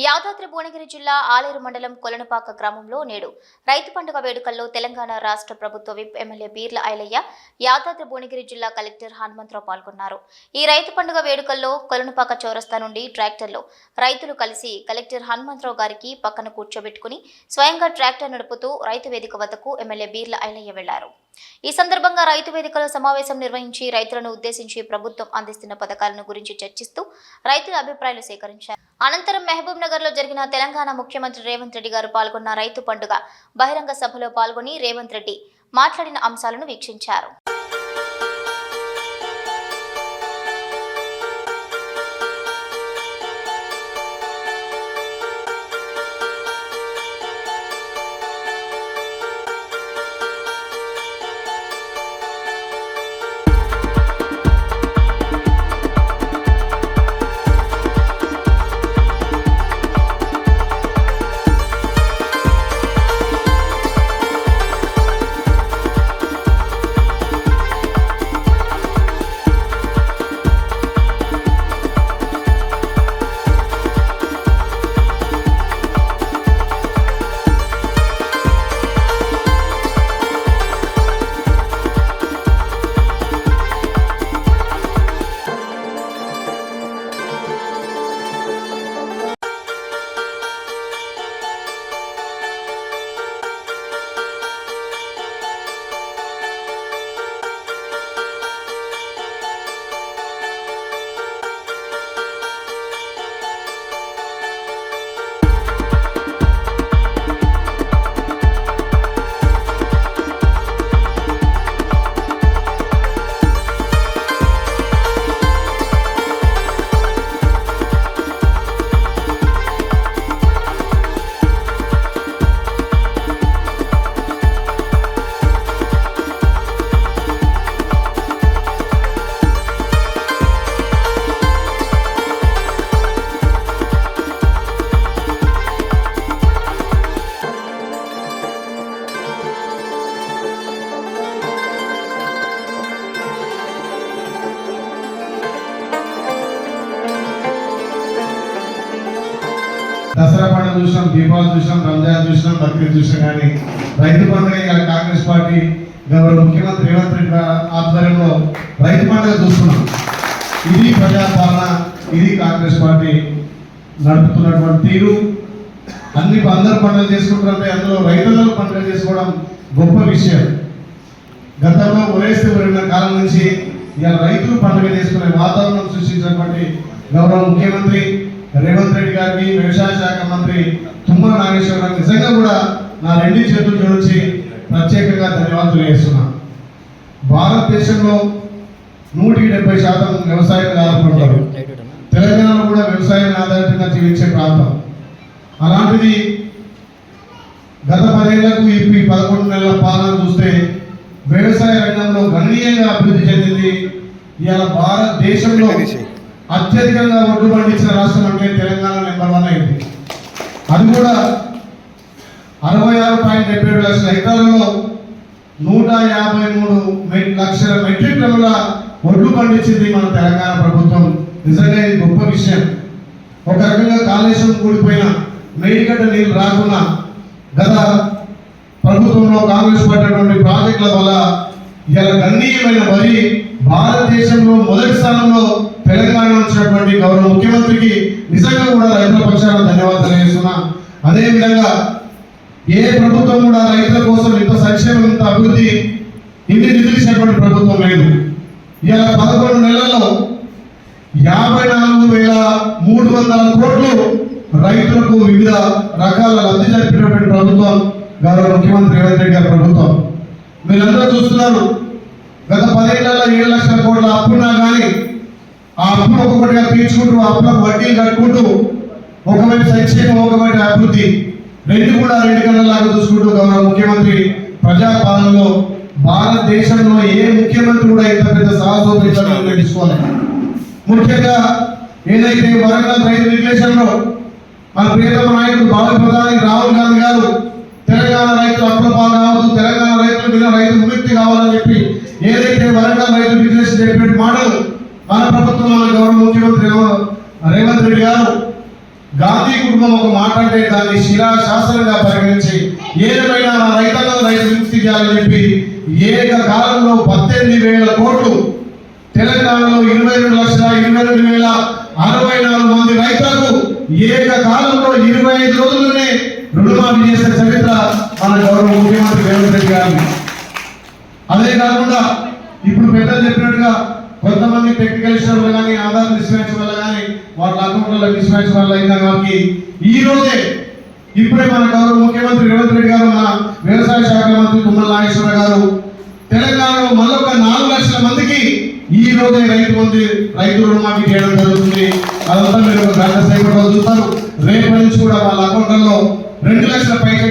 యాదాద్రి భువనగిరి జిల్లా ఆలేరు మండలం కొలనుపాక గ్రామంలో నేడు రైతు పండుగ వేడుకల్లో తెలంగాణ రాష్ట్ర ప్రభుత్వ విప్ ఎమ్మెల్యే బీర్ల ఐలయ్య, యాదాద్రి భువనగిరి జిల్లా కలెక్టర్ హనుమంతరావు పాల్గొన్నారు. ఈ రైతు పండుగ వేడుకల్లో కొలనుపాక చౌరస్తా నుండి ట్రాక్టర్లో రైతులు కలిసి కలెక్టర్ హనుమంతరావు గారికి పక్కన కూర్చోబెట్టుకుని స్వయంగా ట్రాక్టర్ నడుపుతూ రైతు వేదిక వద్దకు ఎమ్మెల్యే బీర్ల ఐలయ్య వెళ్లారు. ఈ సందర్భంగా రైతు వేదికలో సమావేశం నిర్వహించి రైతులను ఉద్దేశించి ప్రభుత్వం అందిస్తున్న పథకాలను గురించి చర్చిస్తూ రైతుల అభిప్రాయాలు సేకరించారు. అనంతరం మహబూబ్ నగర్ లో జరిగిన తెలంగాణ ముఖ్యమంత్రి రేవంత్ రెడ్డి గారు పాల్గొన్న రైతు పండుగ బహిరంగ సభలో పాల్గొని రేవంత్ రెడ్డి మాట్లాడిన అంశాలను వీక్షించారు. దసరా పండుగ చూసినాం, దీపావళి చూసినాం, రంజాన్ చూసినాం, బక్రీద్ చూసినాం. కానీ రైతు పండుగ ఇవాళ కాంగ్రెస్ పార్టీ గౌరవ ముఖ్యమంత్రి రేవంత్ రెడ్డి ఆధ్వర్యంలో రైతు పండుగ చూస్తున్నాం. ఇది ప్రజాపాలన, ఇది కాంగ్రెస్ పార్టీ నడుపుతున్నటువంటి తీరు. అందరూ పండుగలు చేసుకుంటారంటే అందులో రైతులకు పండుగ చేసుకోవడం గొప్ప విషయం. గతంలో ఒరేస్తే ఉన్న కాలం నుంచి ఇవాళ రైతులు పండుగ చేసుకునే వాతావరణం సృష్టించినటువంటి గౌరవ ముఖ్యమంత్రి రేవంత్ రెడ్డి గారికి, వ్యవసాయ శాఖ మంత్రి తుమ్మల నాగేశ్వరరావు నిజంగా కూడా నా రెండు చేతులు జోడించి ప్రత్యేకంగా ధన్యవాదాలు చేస్తున్నాను. భారతదేశంలో 170% వ్యవసాయం ఆధారపడతారు. తెలంగాణలో కూడా వ్యవసాయం ఆధారితంగా జీవించే ప్రాంతం. అలాంటిది గత 10 ఏళ్లకు ఈ 11 నెలల పాలన చూస్తే వ్యవసాయ రంగంలో గణనీయంగా అభివృద్ధి చెందింది. ఇవాళ భారతదేశంలో అత్యధికంగా ఒడ్లు పండించిన రాష్ట్రం అంటే తెలంగాణ నెంబర్ 1 అయింది. అది కూడా 66.77 లక్షల హెక్టార్లలో 153 లక్షల మెట్రిక్ టన్నుల ఒడ్లు పండించింది మన తెలంగాణ ప్రభుత్వం. నిజంగా ఇది గొప్ప విషయం. ఒక రకంగా కాళేశ్వరం కూడిపోయిన మేడిగడ్డ నీళ్ళు రాకుండా గత ప్రభుత్వంలో కాంగ్రెస్ పట్టినటువంటి ప్రాజెక్టుల వల్ల ఇలా గణనీయమైన వరి భారతదేశంలో మొదటి స్థానంలో తెలంగాణ వచ్చినటువంటి గౌరవ ముఖ్యమంత్రికి నిజంగా కూడా రైతుల పక్షాన ధన్యవాదాలు చేస్తున్నా. అదేవిధంగా ఏ ప్రభుత్వం కూడా రైతుల కోసం ఇంత సంక్షేమం, ఇంత అభివృద్ధి, ఇన్ని నిధులు ఇచ్చినటువంటి ప్రభుత్వం లేదు. ఇలా 11 నెలల్లో 54,300 కోట్లు రైతులకు వివిధ రకాల లబ్ధి జరిపినటువంటి ప్రభుత్వం గౌరవ ముఖ్యమంత్రి రేవంత్ రెడ్డి గారి ప్రభుత్వం. మీరందరూ చూస్తున్నారు, గత 10 ఏళ్లలో 7 లక్షల కోట్ల అప్పున్నా కానీ ఆ అప్పులు ఒక్కొక్కటిగా తీర్చుకుంటూ అప్పులకు వడ్డీలు కట్టుకుంటూ ఒకవైపు సంక్షేమం, ఒకవైపు అభివృద్ధి, రెండు కూడా రెండు కళ్ళలాగా చూసుకుంటూ గౌరవ ముఖ్యమంత్రి ప్రజాపాలనలో భారతదేశంలో ఏ ముఖ్యమంత్రి కూడా ఇంత పెద్ద సాహసోపేతాలు తీసుకోవాలి. ముఖ్యంగా ఏదైతే వరంగల్ రైతు రిలేషన్లో మన ప్రియతమ నాయకుడు భావి ప్రధాని రాహుల్ గాంధీ గారు తెలంగాణ రైతులు అప్రపాలు కావద్దు, తెలంగాణ రైతులు మీద రైతు విముక్తి కావాలని చెప్పి ఏదైతే వరంగల్ రైతు రిలేషన్ చెప్పిన మాటలు మన ప్రభుత్వం, మన గౌరవ ముఖ్యమంత్రి రేవంత్ రెడ్డి గారు గాంధీ కుటుంబం ఒక మాట అంటే దాన్ని శిలాశాసనంగా పరిగణించి ఏమైనా నా రైతాంగం రైతు విముక్తి చేయాలని చెప్పి ఏకకాలంలో 18,000 కోట్లు తెలంగాణలో 22,22,064 మంది రైతులకు ఏకకాలంలో 25 రోజుల్లోనే రుణమాఫీ చేసిన చరిత్ర మన గౌరవ ముఖ్యమంత్రి రేవంత్ రెడ్డి గారిని. అదే కాకుండా ఇప్పుడు పెద్దలు చెప్పినట్టుగా కొంతమంది టెక్నికల్ ఇష్యూల వల్ల కానీ ఆధార్ మిస్మ్యాచ్ వల్ల కానీ వాళ్ళ అకౌంట్ల మిస్మ్యాచ్ వల్ల అయిన వారికి ఈ రోజే ఇప్పుడే మన గౌరవ ముఖ్యమంత్రి రేవంత్ రెడ్డి గారు, మన వ్యవసాయ శాఖ మంత్రి తుమ్మల నాగేశ్వర గారు తెలంగాణలో మళ్ళొక 4 లక్షల మందికి ఈ రోజే రైతు రుణమాఫీ చేయడం జరుగుతుంది. అదంతా మీరు ఒక గంట సేపట్లో చూస్తారు. రేపటి నుంచి కూడా వాళ్ళ అకౌంట్లలో 2 లక్షల పైబడి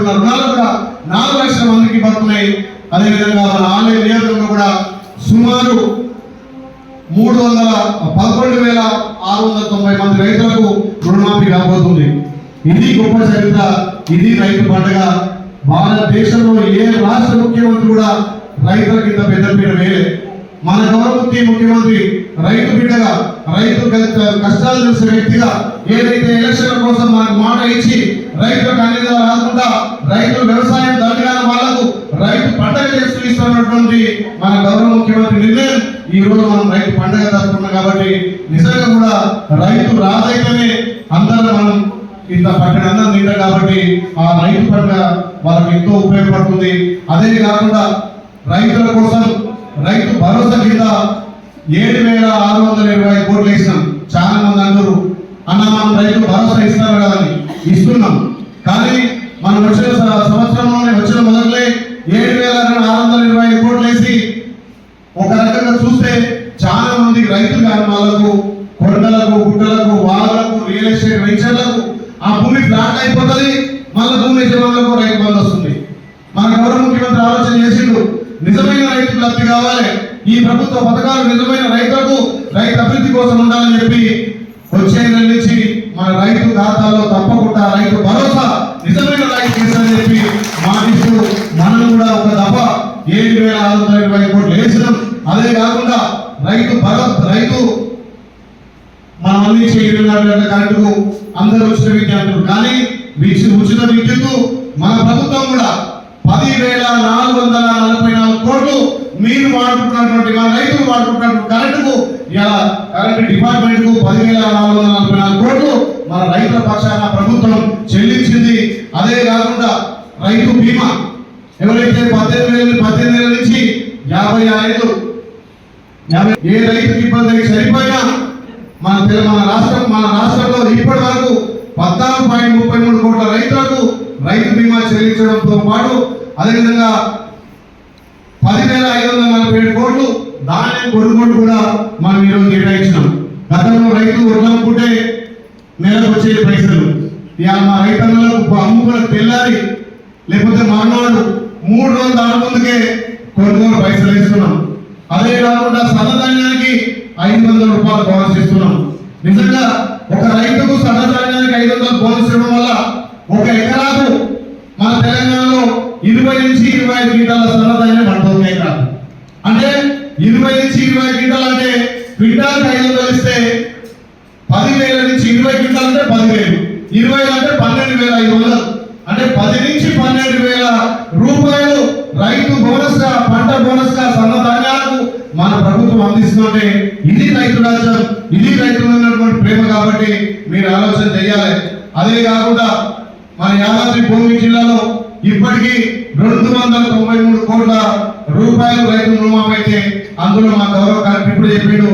ఉన్న రుణాలు కూడా 4 లక్షల మందికి పడుతున్నాయి. అదేవిధంగా మన ఆన్లైన్ నియోజకవర్గంలో కూడా సుమారు 311,690 మంది రైతులకు రుణమాఫీ కాబోతుంది. ఇది గొప్ప చరిత్ర, ఇది రైతు పండుగ. భారతదేశంలో ఏ రాష్ట్ర ముఖ్యమంత్రి కూడా రైతుల కింద పెద్దపీట వేయలే. మన గౌరవ ముఖ్యమంత్రి రైతు బిడ్డగా, రైతు కష్టాలు చూసే వ్యక్తిగా ఏదైతే ఎలక్షన్ల కోసం మనకు మాట ఇచ్చి రైతులకు అన్నిగా రాకుండా రైతు వ్యవసాయం దండగాన వాళ్లకు రైతు పండుగ చేస్తూ ఇస్తున్నటువంటి మన గౌరవ ముఖ్యమంత్రి నిర్ణయం ఈ రోజు మనం రైతు పండుగ జరుపుకున్నాం. కాబట్టి నిజంగా కూడా రైతు రాజైతేనే అందరూ మనం ఇంత పట్టణం నిండా కాబట్టి ఆ రైతు పండుగ వాళ్ళకి ఎంతో ఉపయోగపడుతుంది. అదే కాకుండా రైతుల కోసం రైతు భరోసా కింద 7,620 కోట్లు వేసినాం. చాలా మంది అందరూ అన్న మనం రైతు భరోసా ఇస్తారు కదని ఇస్తున్నాం. కానీ మనం వచ్చిన సంవత్సరంలోనే వచ్చిన మొదలే 7,620 కోట్లు వేసి ఒక రకంగా చూస్తే చాలా మంది రైతులు వాళ్ళకు కొండలకు, గుట్టలకు, వాగులకు, రియల్ ఎస్టేట్ వెంచర్లకు ఆ భూమి ఫ్లాట్ అయిపోతుంది. మళ్ళీ భూమి యజమానులకు రైతు బంధు వస్తుంది. మన గౌరవ ముఖ్యమంత్రి ఆలోచన చేసిండు, నిజమైన రైతుకు లబ్ధి కావాలి, ఈ ప్రభుత్వ పథకాలు నిజమైన రైతులకు రైతు అభివృద్ధి కోసం ఉండాలని చెప్పి వచ్చే నెల నుంచి మన రైతు ఖాతాలో తప్పకుండా రైతు భరోసా నిజమైన రైతు చేస్తారని చెప్పి మాటిస్తూ మనం కూడా ఒక దఫ 7,620 కోట్లు వేసినాం. అదే కాకుండా రైతు మనం అందించే 24 గంటల కరెంటుకు అందరూ ఉచిత విద్యుత్, కానీ ఉచిత విద్యుత్తు మన ప్రభుత్వం కూడా 10,444 కోట్లు మీరు వాడుకుంటున్నటువంటి మన రైతులు వాడుకుంటున్నటువంటి కరెంటుకు ఇలా కరెంటు డిపార్ట్మెంట్ కు 10,444 కోట్లు మన రైతుల పక్షాన ప్రభుత్వం చెల్లించింది. అదే కాకుండా రైతు బీమా ఎవరైతే 18 ఏళ్ళ నుంచి 56 ఏ రైతుకి ఇబ్బంది సరిపోయినా మన రాష్ట్రంలో ఇప్పటి వరకు 14.33 కోట్ల రైతులకు రైతు బీమా చెల్లించడంతో పాటు అదేవిధంగా 10,547 కోట్లు ధాన్యం కొనుగోలు కూడా మనం ఈరోజు కేటాయించినాం. గతంలో రైతు వడ్లనుకుంటే నెలకు వచ్చే పైసలు ఇవాళ మా రైతన్నలకు అమ్ముకున్న తెల్లారి లేకపోతే మర్నాడు 3 రోజుల ముందుకే కొనుగోలు పైసలు ఇస్తున్నాం. అదే కాకుండా సన్నధాన్యానికి 500 రూపాయలు బోనస్ ఇస్తున్నాం. నిజంగా ఒక రైతుకు సన్నధాన్యానికి 500 బోనస్ ఇవ్వడం వల్ల ఒక ఎకరాకు మన తెలంగాణలో 20 నుంచి 25 క్వింటాల సన్నధాన్యం పండుతుంది. కాదు అంటే 20 నుంచి 20 క్వింటాలు అంటే క్వింటాల్కి 500 ఇస్తే 10,000 నుంచి 20 క్వింటాలు అంటే 10,000, 20 అంటే 12,500, అంటే 10 నుంచి 12,000 రూపాయలు రైతు బోనస్ గా, పంట బోనస్ గా సన్నధాన్యాలకు మన ప్రభుత్వం అందిస్తుంటే ఇది రైతు రాజ్యం, ఇది రైతులు ఉన్నటువంటి ప్రేమ. కాబట్టి మీరు ఆలోచన చేయాలి. అదే కాకుండా మన యాదాద్రి భూమి జిల్లాలో ఇప్పటికీ 293 కోట్ల రూపాయలు రైతు రుణమాఫీ అయితే అందులో మా గౌరవ కలెక్టర్ ఇప్పుడు చెప్పిండు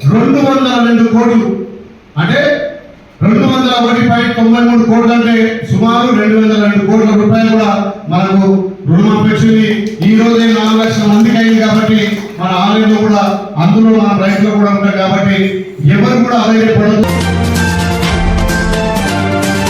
202 కోట్లు, అంటే 201.93 కోట్లు అంటే సుమారు 202 కోట్ల రూపాయలు కూడా మనకు రుణమాఫీ వచ్చింది. ఈ రోజే 4 లక్షల మందికి అయింది. కాబట్టి మన ఆలయంలో కూడా అందులో మన రైతులు కూడా ఉంటారు. కాబట్టి ఎవరు కూడా అధైర్యపడదు.